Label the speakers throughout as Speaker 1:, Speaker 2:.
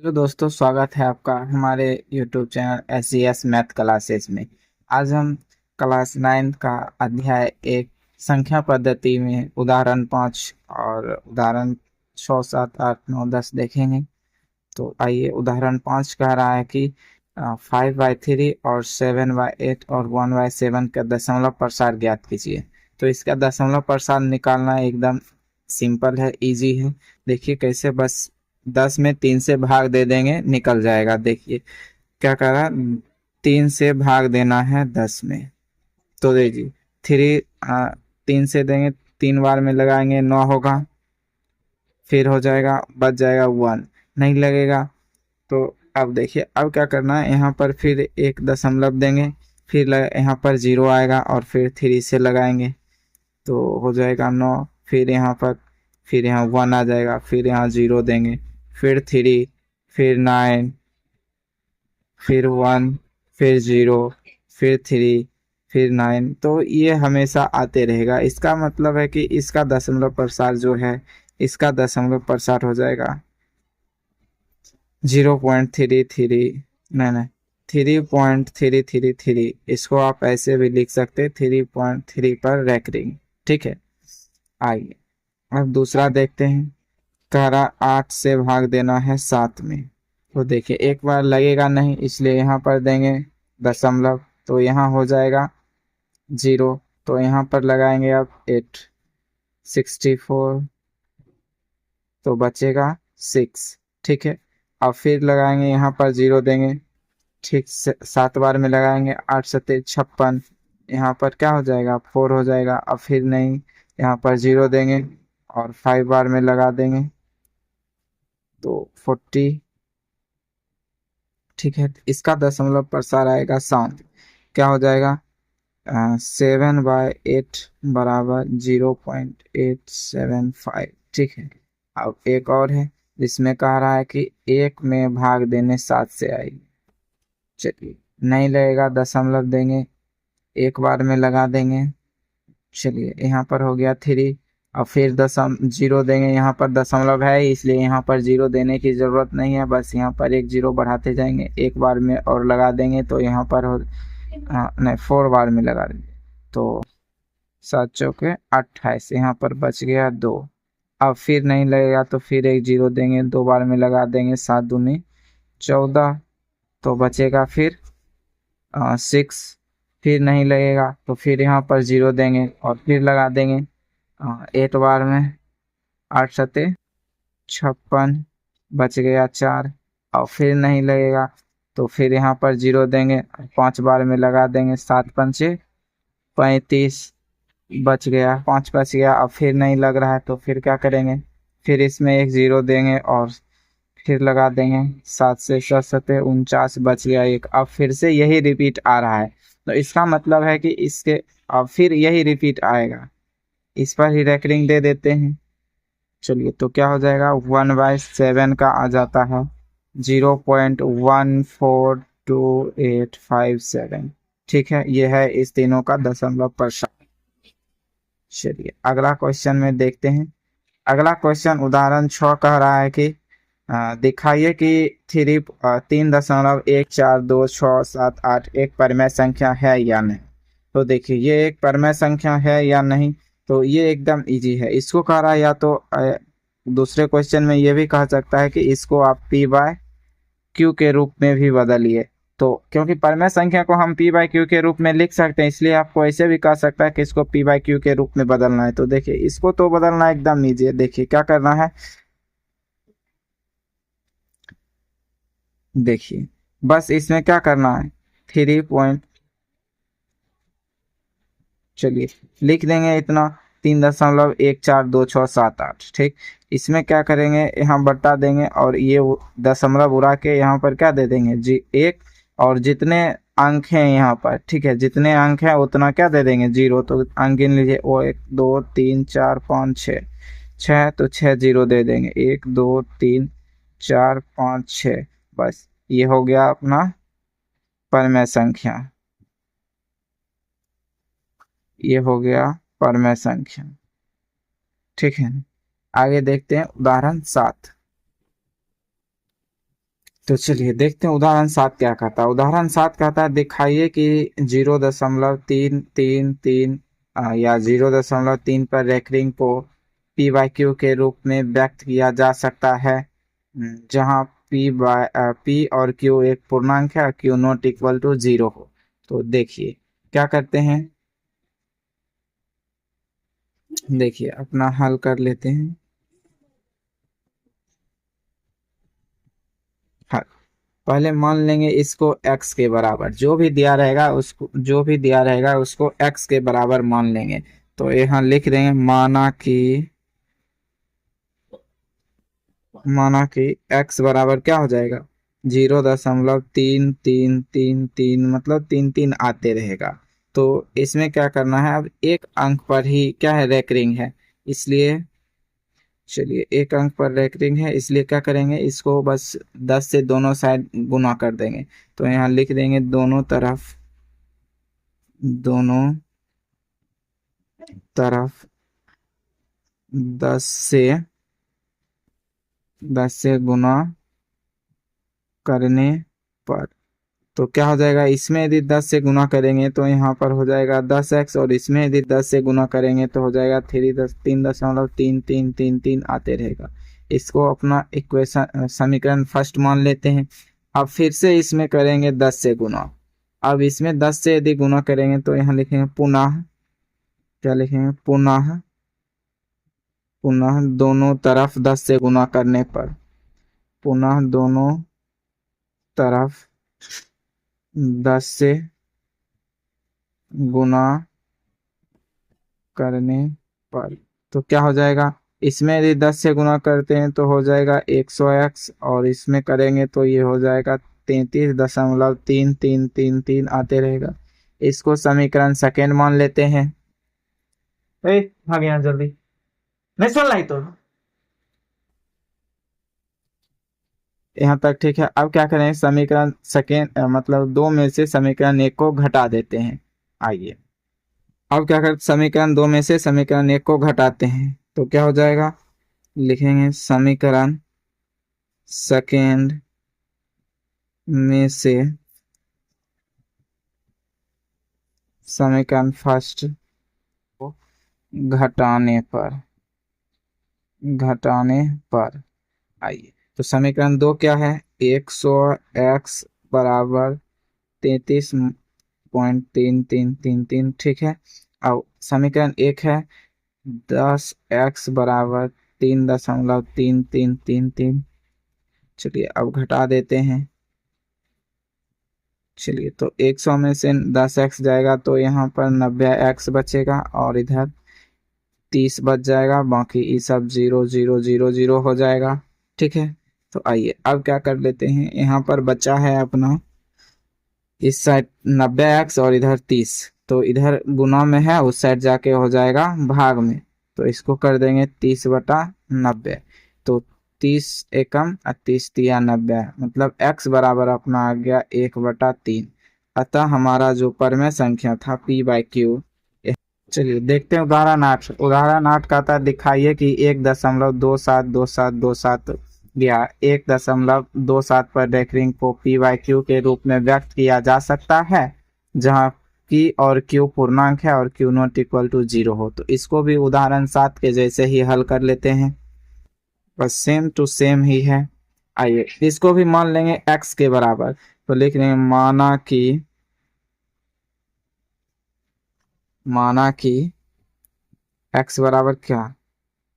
Speaker 1: Hello दोस्तों, स्वागत है आपका हमारे YouTube channel SES math classes में। आज हम क्लास 9 का अध्याय एक संख्या पद्धति में उदाहरण 5 और उदाहरण 6, 7, 8, 9, 10 देखेंगे। तो आइए, उदाहरण 5 कह रहा है कि 5/3 और 7/8 और 1/7 का दशमलव प्रसार ज्ञात कीजिए। तो इसका दशमलव प्रसार निकालना एकदम सिंपल है, इजी है। देखिए कैसे, बस 10 में 3 से भाग दे देंगे, निकल जाएगा। देखिए क्या कर रहा है, 3 से भाग देना है 10 में। तो देखिए 3 से देंगे, 3 बार में लगाएंगे 9 होगा, फिर हो जाएगा, बच जाएगा 1, नहीं लगेगा। तो अब देखिए, अब क्या करना है, यहाँ पर फिर एक दशमलव देंगे, फिर यहाँ पर 0 आएगा और फिर 3 से लगाएंगे तो हो जाएगा 9। फिर यहाँ 1 आ जाएगा, फिर यहाँ 0 देंगे, फिर 3, फिर 9, फिर 1, फिर 0, फिर 3, फिर 9। तो ये हमेशा आते रहेगा। इसका मतलब है कि इसका दशमलव प्रसार जो है, इसका दशमलव प्रसार हो जाएगा 0.33, नहीं नहीं, 3.333। इसको आप ऐसे भी लिख सकते, 3.3 पर रैंकिंग। ठीक है, आइए अब दूसरा देखते हैं। कह रहा 8 से भाग देना है 7 में। तो देखिए एक बार लगेगा नहीं, इसलिए यहाँ पर देंगे दशमलव, तो यहाँ हो जाएगा 0। तो यहाँ पर लगाएंगे अब 8, 64, तो बचेगा 6। ठीक है, अब फिर लगाएंगे, यहाँ पर 0 देंगे, ठीक से 7 बार में लगाएंगे, 8 सत्ते 56, यहाँ पर क्या हो जाएगा, 4 हो जाएगा। अब फिर नहीं, यहाँ पर 0 देंगे और 5 बार में लगा देंगे तो 40। ठीक है, इसका दशमलव प्रसार आएगा 7। क्या हो जाएगा, 7/8 बराबर 0.875। ठीक है, अब एक और है जिसमें कह रहा है कि 1 में भाग देने 7 से आएगी। चलिए, नहीं लगेगा, दशमलव देंगे, एक बार में लगा देंगे। चलिए यहाँ पर हो गया 3, और फिर 0 देंगे। यहाँ पर दशमलव है इसलिए यहाँ पर 0 देने की ज़रूरत नहीं है, बस यहाँ पर एक 0 बढ़ाते जाएंगे, एक बार में और लगा देंगे तो यहाँ पर हो, नहीं 4 बार में लगा देंगे तो 7 चौके 28, यहाँ पर बच गया 2। अब फिर नहीं लगेगा तो फिर एक 0 देंगे, 2 बार में लगा देंगे, 7 दूनी 14, तो बचेगा फिर 6। फिर नहीं लगेगा तो फिर यहाँ पर 0 देंगे और फिर लगा देंगे 8 बार में, 8 सत्ते 56, बच गया 4। और फिर नहीं लगेगा तो फिर यहाँ पर 0 देंगे, 5 बार में लगा देंगे, 7 पंचे 35, बच गया 5, बच गया। अब फिर नहीं लग रहा है तो फिर क्या करेंगे, फिर इसमें एक 0 देंगे और फिर लगा देंगे, 7 से 7 सत्ते 49, बच गया 1। अब फिर से यही रिपीट आ रहा है, तो इसका मतलब है कि इसके अब फिर यही रिपीट आएगा, इस पर ही रेकरिंग दे देते हैं। चलिए, तो क्या हो जाएगा, 1/7 का आ जाता है 0.142857। ठीक है, ये है इस तीनों का दशमलव प्रसार। चलिए अगला क्वेश्चन में देखते हैं। अगला क्वेश्चन उदाहरण 6 कह रहा है कि दिखाइए कि 3.14267 एक परमेय संख्या है या नहीं। तो देखिए ये एक परमेय संख्या है या नहीं, तो ये एकदम इजी है। इसको कह रहा है, या तो दूसरे क्वेश्चन में ये भी कह सकता है कि इसको आप P/Q के रूप में भी बदलिए। तो क्योंकि परमेय संख्या को हम P/Q के रूप में लिख सकते हैं, इसलिए आपको ऐसे भी कह सकता है कि इसको P/Q के रूप में बदलना है। तो देखिए इसको तो बदलना एकदम ईजी है। देखिए क्या करना है, देखिए बस इसमें क्या करना है, 3 पॉइंट, चलिए लिख देंगे इतना, 3.14267। ठीक, इसमें क्या करेंगे, यहाँ बट्टा देंगे और ये दशमलव उड़ा के यहाँ पर क्या दे देंगे, जी 1। और जितने अंक हैं यहाँ पर, ठीक है, जितने अंक हैं उतना क्या दे देंगे, 0। तो अंक गिन लीजिए, वो 1 2 3 4 5 6, 6 तो 6 0 दे देंगे, 1 2 3 4 5 6। बस ये हो गया अपना परमेय संख्या, ये हो गया परमेय संख्या। ठीक है, आगे देखते हैं उदाहरण 7। तो चलिए देखते हैं उदाहरण 7 क्या कहता है। उदाहरण 7 कहता है दिखाइए कि 0.333 या 0.3 पर रेकरिंग को पी बाई क्यू के रूप में व्यक्त किया जा सकता है, जहां पी और क्यू एक पूर्णांक है, क्यू नॉट इक्वल टू 0 हो। तो देखिए क्या करते हैं, देखिए अपना हल कर लेते हैं। हाँ, पहले मान लेंगे इसको x के बराबर, जो भी दिया रहेगा उसको x के बराबर मान लेंगे। तो यहाँ लिख देंगे माना कि x बराबर क्या हो जाएगा, 0.3333 मतलब 3 3 आते रहेगा। तो इसमें क्या करना है, अब एक अंक पर ही क्या है, रेकरिंग है, इसलिए चलिए एक अंक पर रेकरिंग है, इसलिए क्या करेंगे, इसको बस 10 से दोनों साइड गुना कर देंगे। तो यहाँ लिख देंगे दोनों तरफ 10 से गुना करने पर, तो क्या हो जाएगा, इसमें यदि 10 से गुना करेंगे तो यहाँ पर हो जाएगा 10x, और इसमें यदि 10 से गुना करेंगे तो हो जाएगा 3.3333 आते रहेगा। इसको अपना इक्वेशन समीकरण फर्स्ट मान लेते हैं। अब फिर से इसमें करेंगे 10 से गुना। अब इसमें 10 से यदि गुना करेंगे तो यहाँ लिखेंगे पुनः, क्या लिखेंगे, पुनः दोनों तरफ 10 से गुना करने पर, पुनः दोनों तरफ 10 से गुना करने पर, तो क्या हो जाएगा, इसमें यदि 10 से गुना करते हैं तो हो जाएगा 100x, और इसमें करेंगे तो ये हो जाएगा 33.3333 आते रहेगा। इसको समीकरण सेकेंड मान लेते हैं। भाग यहाँ जल्दी, नहीं सुन रही तो। यहाँ तक ठीक है। अब क्या करें, समीकरण सेकेंड मतलब दो में से समीकरण एक को घटा देते हैं। आइए अब क्या करते, समीकरण दो में से समीकरण एक को घटाते हैं तो क्या हो जाएगा, लिखेंगे समीकरण सेकेंड में से समीकरण फर्स्ट को घटाने पर आइए, तो समीकरण दो क्या है, 100x बराबर 33.3333, ठीक है। अब समीकरण एक है 10x बराबर 3.3333। चलिए अब घटा देते हैं। चलिए तो 100 में से 10x जाएगा तो यहाँ पर 90x बचेगा, और इधर 30 बच जाएगा, बाकी ये सब 0 0 0 0 हो जाएगा, ठीक है। तो आइए अब क्या कर लेते हैं, यहाँ पर बचा है अपना इस साइड 90x और इधर 30, तो इधर गुना में है, उस साइड जाके हो जाएगा भाग में। तो इसको कर देंगे 30/90, तो 30 एकम 30×3 मतलब x बराबर अपना आ गया 1/3। अतः हमारा जो परमेय संख्या था p बाई क्यू। चलिए देखते हैं उदाहरण 8। उदाहरण 8 कहता है दिखाइए कि 1.272727 या 1.27 पर रेकरिंग को पी बाई क्यू के रूप में व्यक्त किया जा सकता है, जहां पी और क्यू पूर्णांक है और क्यू नॉट इक्वल टू 0 हो। तो इसको भी उदाहरण 7 के जैसे ही हल कर लेते हैं, बस सेम टू सेम ही है। आइए इसको भी मान लेंगे x के बराबर, तो लिख रहे हैं माना कि x बराबर क्या,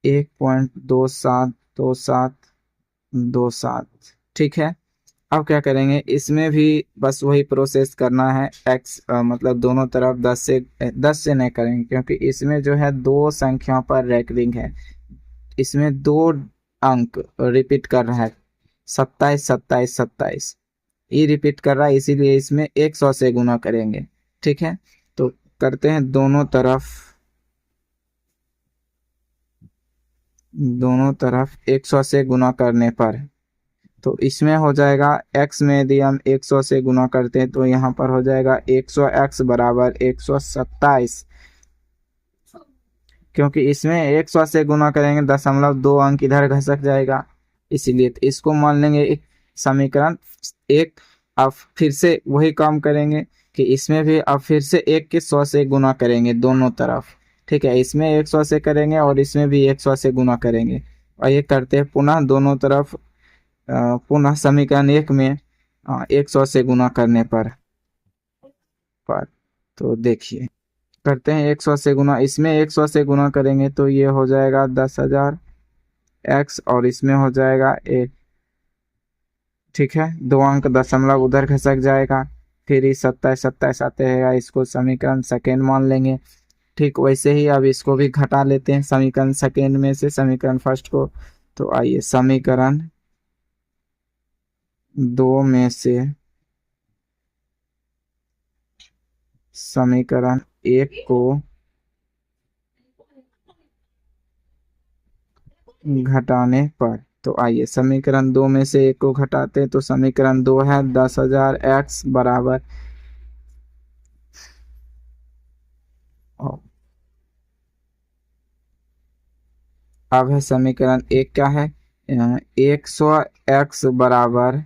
Speaker 1: 1.272727, ठीक है। अब क्या करेंगे, इसमें भी बस वही प्रोसेस करना है, x मतलब दोनों तरफ 10 से नहीं करेंगे, क्योंकि इसमें जो है दो संख्याओं पर रेकरिंग है, इसमें दो अंक रिपीट कर रहा है, 27 27 27 ये रिपीट कर रहा है, इसीलिए इसमें 100 से गुना करेंगे, ठीक है। तो करते हैं दोनों तरफ 100 से गुना करने पर, तो इसमें हो जाएगा x में यदि हम 100 से गुना करते हैं तो यहाँ पर हो जाएगा 100x बराबर 127, क्योंकि इसमें 100 से गुना करेंगे 0.2 अंक इधर घसक जाएगा, इसीलिए तो इसको मान लेंगे समीकरण एक। अब फिर से वही काम करेंगे कि इसमें भी अब फिर से 1 के 100 से गुना करेंगे दोनों तरफ। ठीक है, इसमें 100 से करेंगे और इसमें भी 100 से गुना करेंगे। और ये करते हैं पुनः दोनों तरफ, पुनः समीकरण एक में 100 से गुना करने पर तो देखिए करते हैं 100 से गुना, इसमें 100 से गुना करेंगे तो ये हो जाएगा 10,000 x और इसमें हो जाएगा 1। ठीक है, 2 अंक दशमलव उधर खसक जाएगा, फिर ही 27 27 आते रहेगा, इसको समीकरण सेकेंड मान लेंगे। ठीक वैसे ही अब इसको भी घटा लेते हैं समीकरण सेकेंड में से समीकरण फर्स्ट को। तो आइए समीकरण 2 में से समीकरण 1 को घटाने पर, तो आइए समीकरण 2 में से 1 को घटाते हैं तो समीकरण 2 है 10,000 x बराबर, अब है समीकरण 1 क्या है, 100 x बराबर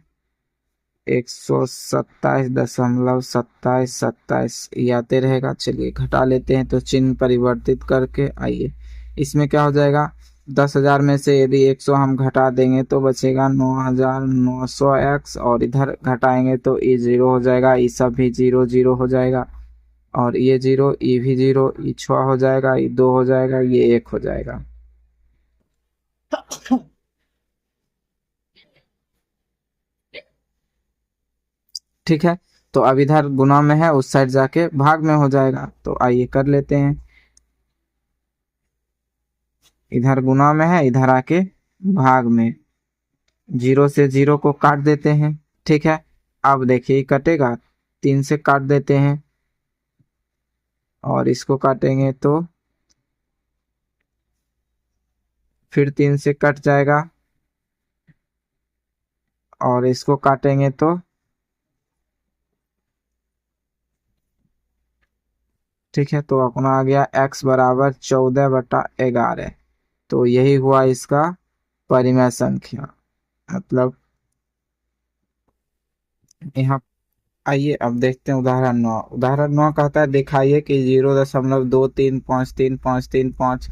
Speaker 1: 127.27 ये आते रहेगा। चलिए घटा लेते हैं तो चिन्ह परिवर्तित करके, आइए इसमें क्या हो जाएगा, 10,000 में से यदि 100 हम घटा देंगे तो बचेगा 9,900 x, और इधर घटाएंगे तो ये 0 हो जाएगा, ये सब भी 0 0 हो जाएगा, और ये 0 ये भी 0, ये 6 हो जाएगा, ये 2 हो जाएगा, ये 1 हो जाएगा। ठीक है, तो अब इधर गुना में है, उस साइड जाके भाग में हो जाएगा, तो आइए कर लेते हैं। इधर गुना में है, इधर आके भाग में, 0 से 0 को काट देते हैं। ठीक है, अब देखिए कटेगा, 3 से काट देते हैं और इसको काटेंगे तो फिर 3 से कट जाएगा और इसको काटेंगे तो ठीक है, तो अपना आ गया x बराबर 14/11। तो यही हुआ इसका परिमेय संख्या, मतलब यहाँ। आइए अब देखते हैं उदाहरण 9। उदाहरण 9 कहता है दिखाइए कि 0.235355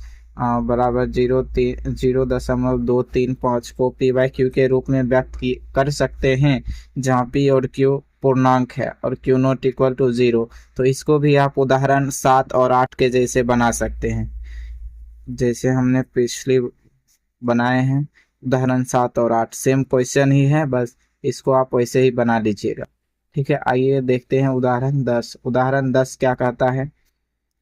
Speaker 1: बराबर 0.2355 को पी बाई क्यू के रूप में व्यक्त कर सकते हैं, जहाँ पी और क्यू पूर्णांक है और क्यू नॉट इक्वल टू 0। तो इसको भी आप उदाहरण 7 और 8 के जैसे बना सकते हैं, जैसे हमने पिछली बनाए हैं। उदाहरण 7 और 8 सेम क्वेश्चन ही है, बस इसको आप वैसे ही बना लीजिएगा। ठीक है, आइए देखते हैं उदाहरण 10। उदाहरण 10 क्या कहता है,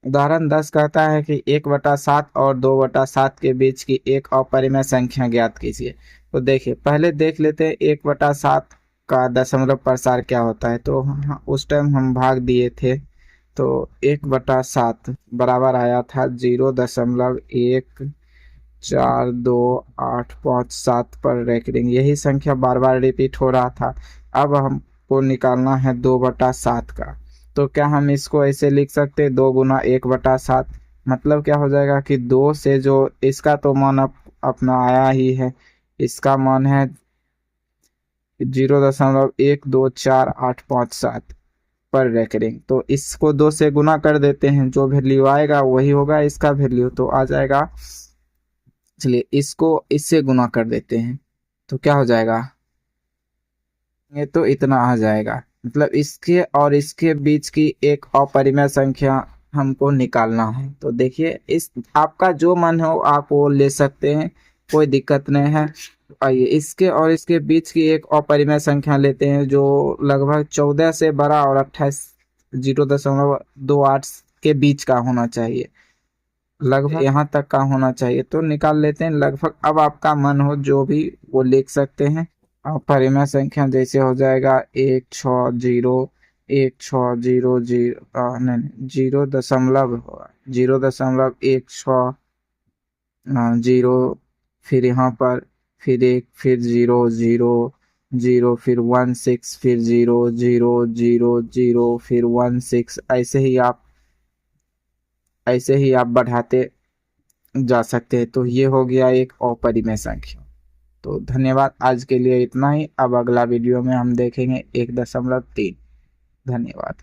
Speaker 1: उदाहरण 10 कहता है कि 1/7 और 2/7 के बीच की एक अपरिमेय संख्या ज्ञात कीजिए। तो देखिए पहले देख लेते हैं 1/7 का दशमलव प्रसार क्या होता है। तो उस टाइम हम भाग दिए थे, तो 1/7 बराबर आया था 0.142857 पर रेकरिंग, यही संख्या बार बार रिपीट हो रहा था। अब हमको निकालना है 2/7 का, तो क्या हम इसको ऐसे लिख सकते हैं 2 गुना 1/7, मतलब क्या हो जाएगा कि 2 से जो इसका तो मान अपना आया ही है, इसका मान है 0.124857 पर रेकरिंग। तो इसको 2 से गुना कर देते हैं, जो वैल्यू आएगा वही होगा इसका वैल्यू, तो आ जाएगा। चलिए इसको इससे गुना कर देते हैं तो क्या हो जाएगा, ये तो इतना आ जाएगा, मतलब इसके और इसके बीच की एक अपरिमेय संख्या हमको निकालना है। तो देखिए इस आपका जो मन हो आप वो ले सकते हैं, कोई दिक्कत नहीं है। आइए इसके और इसके बीच की एक अपरिमेय संख्या लेते हैं जो लगभग 14 से बड़ा और 28 के बीच का होना चाहिए, लगभग यहाँ तक का होना चाहिए। तो निकाल लेते हैं लगभग, अब आपका मन हो जो भी वो लिख सकते हैं। परिमेय संख्या जैसे हो जाएगा 160 नहीं 0.16 फिर यहाँ पर फिर 1 फिर 0 0 0 फिर 16 फिर 0 0 0 0 फिर 16, ऐसे ही आप बढ़ाते जा सकते हैं। तो ये हो गया एक अपरिमेय संख्या। तो धन्यवाद, आज के लिए इतना ही। अब अगला वीडियो में हम देखेंगे 1.3। धन्यवाद।